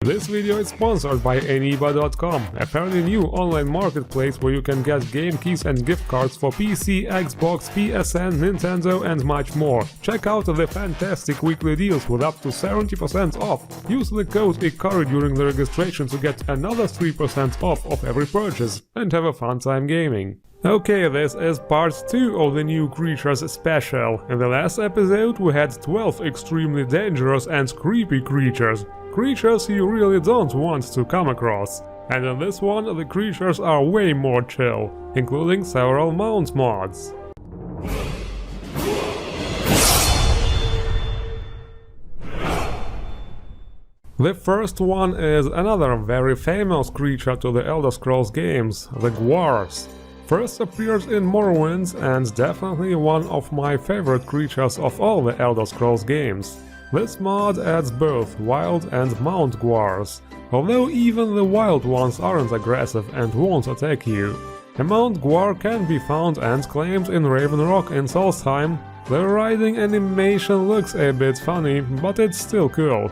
This video is sponsored by Aniba.com, a fairly new online marketplace where you can get game keys and gift cards for PC, Xbox, PSN, Nintendo and much more. Check out the fantastic weekly deals with up to 70% off. Use the code Ikari during the registration to get another 3% off of every purchase, and have a fun time gaming. Okay, this is part 2 of the new Creatures special. In the last episode we had 12 extremely dangerous and creepy creatures. Creatures you really don't want to come across. And in this one the creatures are way more chill, including several mount mods. The first one is another very famous creature to the Elder Scrolls games, the Guars. First appears in Morrowind and definitely one of my favorite creatures of all the Elder Scrolls games. This mod adds both wild and mount Guars, although even the wild ones aren't aggressive and won't attack you. A mount Gwar can be found and claimed in Raven Rock in Solstheim. The riding animation looks a bit funny, but it's still cool.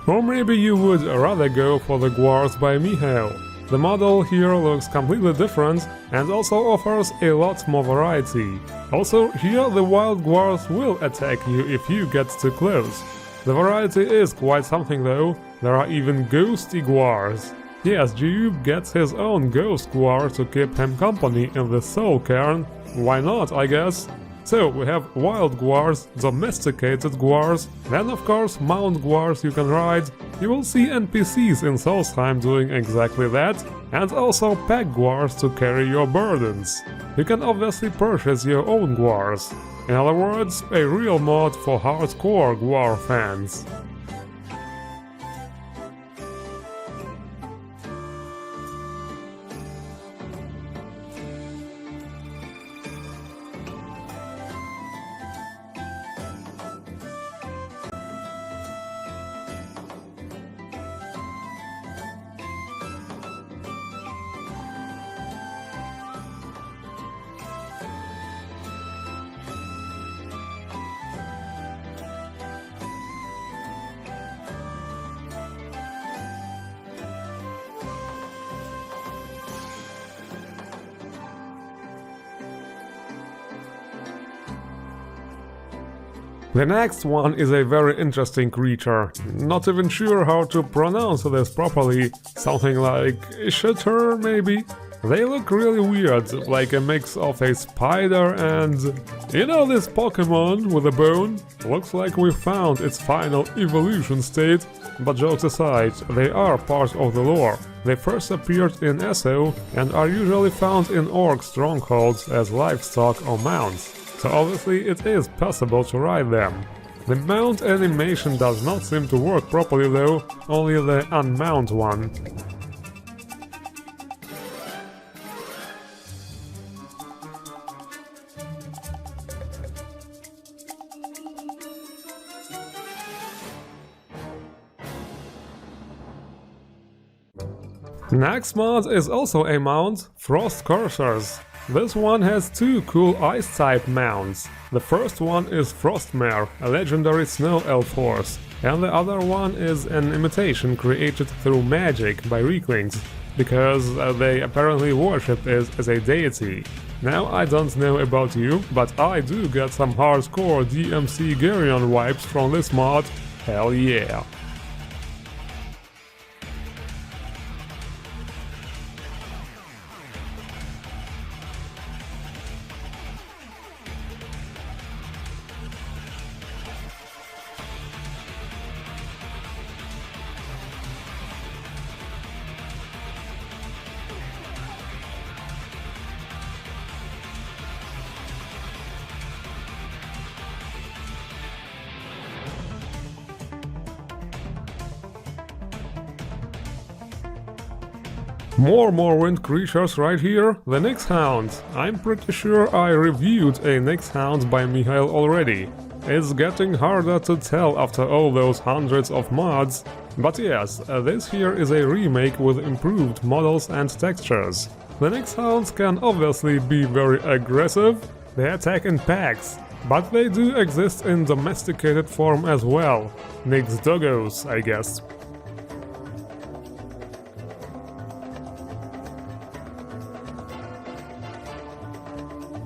Or maybe you would rather go for the Guars by Mihail. The model here looks completely different and also offers a lot more variety. Also, here the wild Guars will attack you if you get too close. The variety is quite something though, there are even ghosty Guars. Yes, Jube gets his own ghost Guar to keep him company in the Soul Cairn. Why not, I guess? So we have wild Guars, domesticated Guars, then of course mount Guars you can ride. You will see NPCs in Solstheim doing exactly that, and also pack Guars to carry your burdens. You can obviously purchase your own Guars. In other words, a real mod for hardcore Guar fans. The next one is a very interesting creature. Not even sure how to pronounce this properly. Something like Echatere, maybe? They look really weird, like a mix of a spider and... You know this Pokemon with a bone? Looks like we found its final evolution state. But jokes aside, they are part of the lore. They first appeared in ESO and are usually found in orc strongholds as livestock or mounts. So obviously it is possible to ride them. The mount animation does not seem to work properly though, only the unmount one. Next mod is also a mount, Frost Cursors. This one has two cool ice-type mounts. The first one is Frostmare, a legendary snow elf horse, and the other one is an imitation created through magic by Reekrs, because they apparently worship it as a deity. Now I don't know about you, but I do get some hardcore DMC Garion vibes from this mod, hell yeah! More Morrowind creatures right here, the Nix-Hounds. I'm pretty sure I reviewed a Nix-Hounds by Mihail already. It's getting harder to tell after all those hundreds of mods, but yes, this here is a remake with improved models and textures. The Nix-Hounds can obviously be very aggressive, they attack in packs, but they do exist in domesticated form as well. Nix-Doggos, I guess.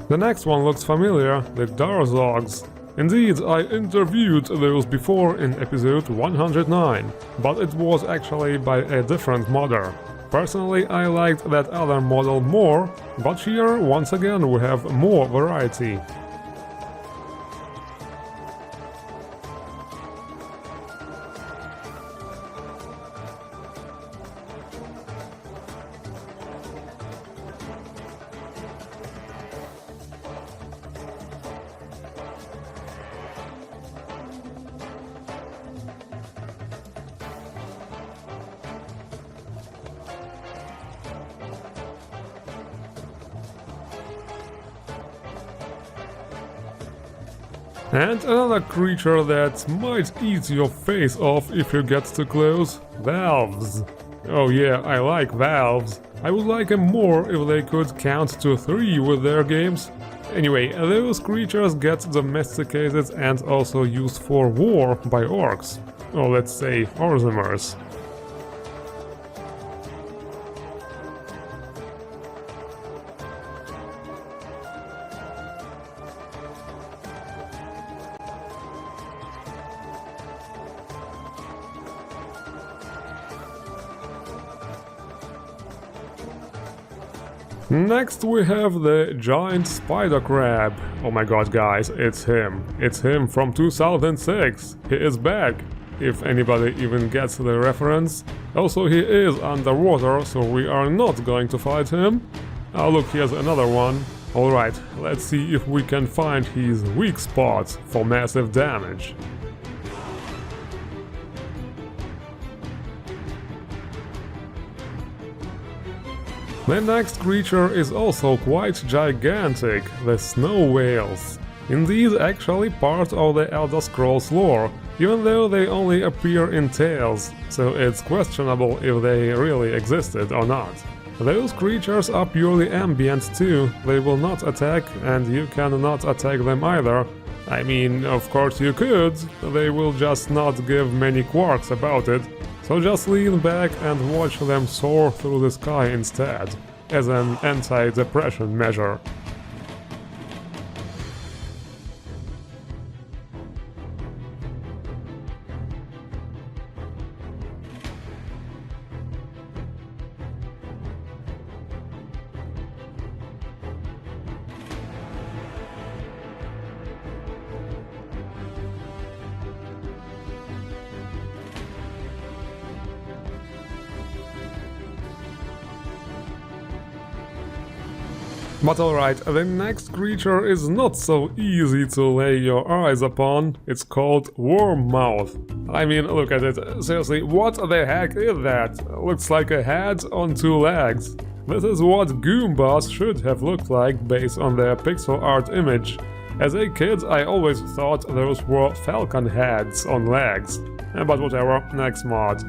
The next one looks familiar, the Durzogs. Indeed, I interviewed those before in episode 109, but it was actually by a different modder. Personally, I liked that other model more, but here, once again, we have more variety. And another creature that might eat your face off if you get too close, Valves. Oh yeah, I like Valves. I would like them more if they could count to 3 with their games. Anyway, those creatures get domesticated and also used for war by orcs. Or let's say Orgrims. Next we have the giant spider crab. Oh my god guys, it's him. It's him from 2006. He is back, if anybody even gets the reference. Also he is underwater, so we are not going to fight him. Oh look, here's another one. Alright, let's see if we can find his weak spot for massive damage. The next creature is also quite gigantic, the snow whales. Indeed, actually part of the Elder Scrolls lore, even though they only appear in tales, so it's questionable if they really existed or not. Those creatures are purely ambient too, they will not attack, and you cannot attack them either. I mean, of course you could, they will just not give many quarks about it. So just lean back and watch them soar through the sky instead, as an anti-depression measure. But alright, the next creature is not so easy to lay your eyes upon, it's called Wormmouth. I mean, look at it, seriously, what the heck is that? Looks like a head on 2 legs. This is what Goombas should have looked like based on their pixel art image. As a kid, I always thought those were falcon heads on legs. But whatever, next mod.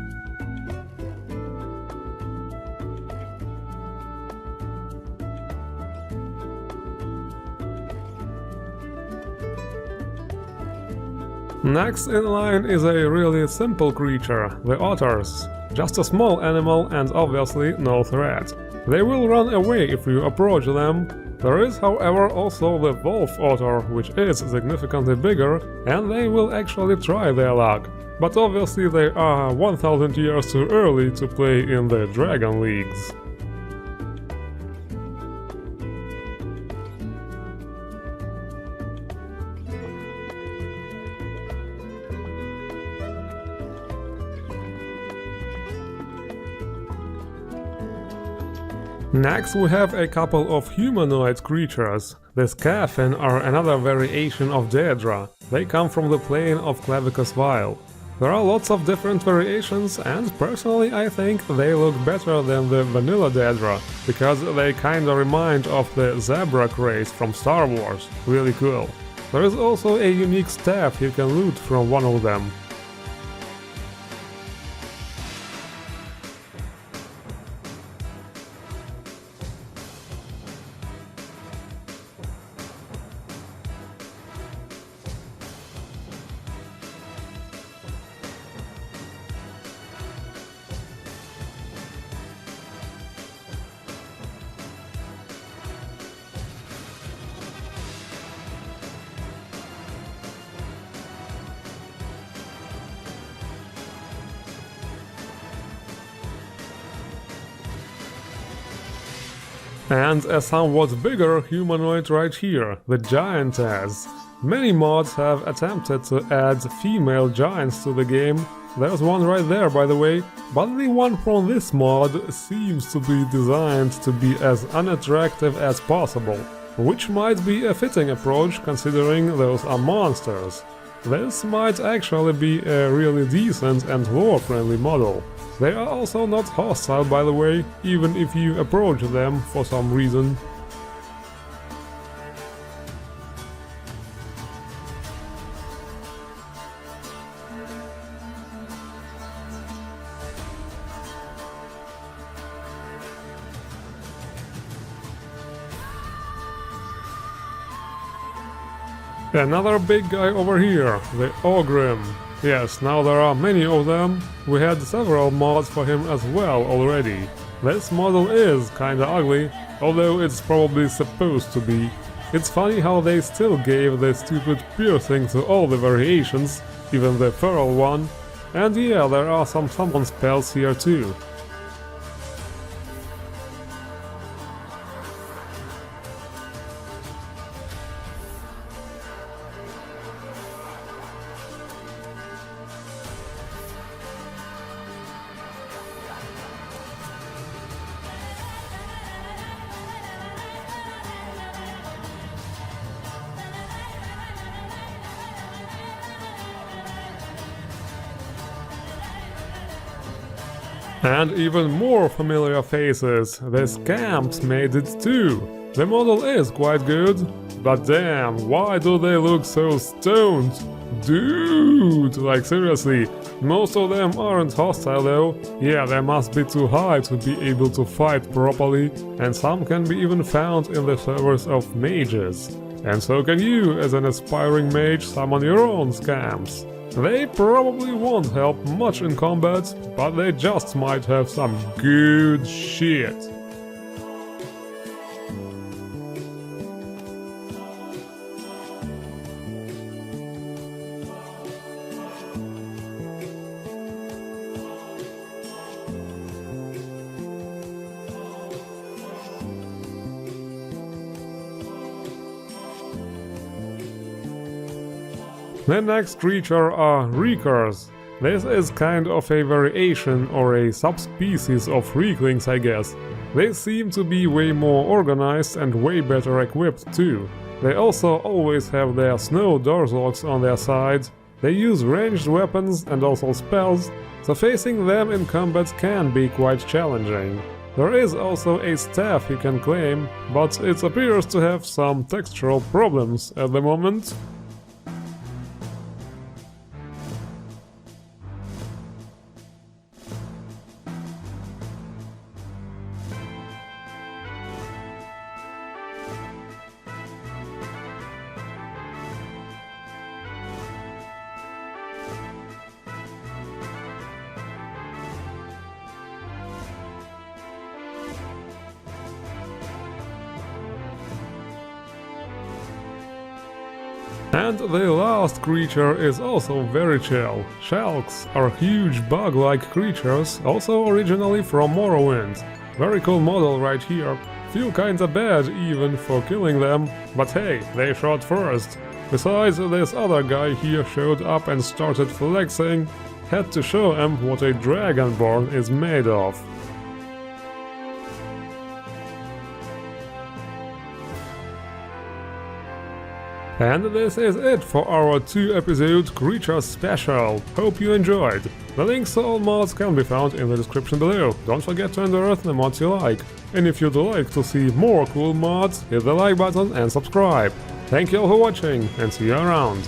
Next in line is a really simple creature, the Otters. Just a small animal and obviously no threat. They will run away if you approach them. There is however also the Wolf Otter, which is significantly bigger, and they will actually try their luck. But obviously they are 1000 years too early to play in the Dragon Leagues. Next we have a couple of humanoid creatures. The Skaafin are another variation of daedra. They come from the plane of Clavicus Vile. There are lots of different variations, and personally I think they look better than the vanilla daedra, because they kinda remind of the zebra craze from Star Wars. Really cool. There is also a unique staff you can loot from one of them. And a somewhat bigger humanoid right here, the Giantesses. Many mods have attempted to add female giants to the game. There's one right there, by the way, but the one from this mod seems to be designed to be as unattractive as possible, which might be a fitting approach considering those are monsters. This might actually be a really decent and lore-friendly model. They are also not hostile, by the way, even if you approach them for some reason. Another big guy over here, the Ogrim. Yes, now there are many of them. We had several mods for him as well already. This model is kinda ugly, although it's probably supposed to be. It's funny how they still gave the stupid piercing to all the variations, even the feral one. And yeah, there are some summon spells here too. And even more familiar faces, the Scamps made it too. The model is quite good, but damn, why do they look so stoned? Dude, like seriously, most of them aren't hostile though. Yeah, they must be too high to be able to fight properly, and some can be even found in the servers of mages. And so can you, as an aspiring mage, summon your own Scamps. They probably won't help much in combat, but they just might have some good shit. The next creature are Reekers. This is kind of a variation or a subspecies of Reeklings, I guess. They seem to be way more organized and way better equipped too. They also always have their snow Durzogs on their side. They use ranged weapons and also spells, so facing them in combat can be quite challenging. There is also a staff you can claim, but it appears to have some textural problems at the moment. And the last creature is also very chill. Shalks are huge bug-like creatures, also originally from Morrowind. Very cool model right here. Feel kinda bad even for killing them, but hey, they shot first. Besides, this other guy here showed up and started flexing. Had to show him what a Dragonborn is made of. And this is it for our 2-episode Creatures special. Hope you enjoyed. The links to all mods can be found in the description below. Don't forget to unearth the mods you like. And if you'd like to see more cool mods, hit the like button and subscribe. Thank you all for watching, and see you around.